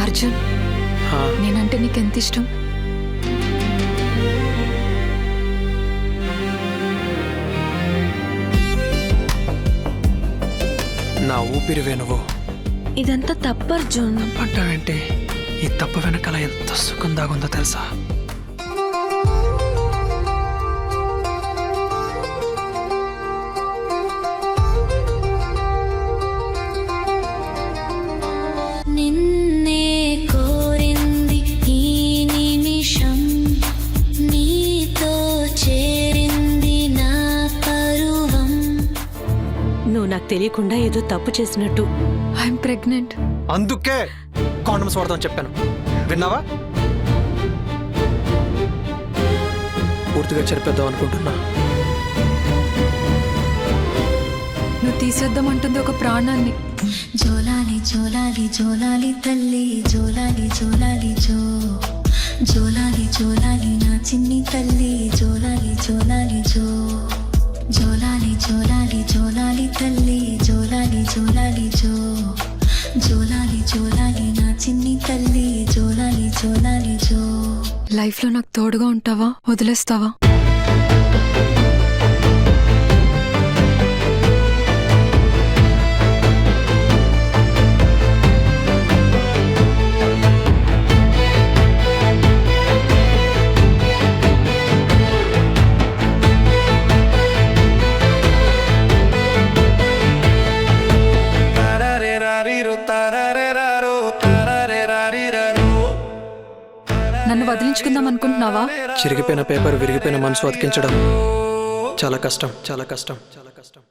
అర్జున్, నేనంటే నీకెంత ఇష్టం. నా ఊపిరివే నువ్వు. ఇదంతా తప్పు అర్జున్. అంటావేంటి? ఈ తప్పు వెనకాల ఎంత సుఖం దాగుందో తెలుసా? నిన్నే కోరింది ఈ నిమిషం, నీతో చేరింది నా పరువం. నువ్వు నాకు తెలియకుండా ఏదో తప్పు చేసినట్టు. I'm pregnant. అందుకే కాండమ్స్ వాడదాం చెప్పాను, విన్నావా? పూర్తిగా చెరిపేద్దాం అనుకుంటున్నా. నువ్వు తీసేద్దామంటుంది ఒక ప్రాణాన్ని. జోలాలి జోలాలి జోలాలి తల్లి, జోలాలి జోలాలి జో, జోలాలి జోలాలి నా చిన్ని తల్లి, జోలాలి జోలాలి జో, జోలాలి జోలాలి జోలాలి తల్లి, జోలాలి జోలాలి జో, జోలాలి జోలాలి నా చిన్ని తల్లి, జోలాలి జోలాలి జో. లైఫ్లో నాకు తోడుగా ఉంటావా, వదిలేస్తావా? నన్ను వదిలించుకుందాం అనుకుంటున్నావా? చిరిగిపోయిన పేపర్ విరిగిపోయిన మనసు అతికించడం చాలా కష్టం, చాలా కష్టం, చాలా కష్టం.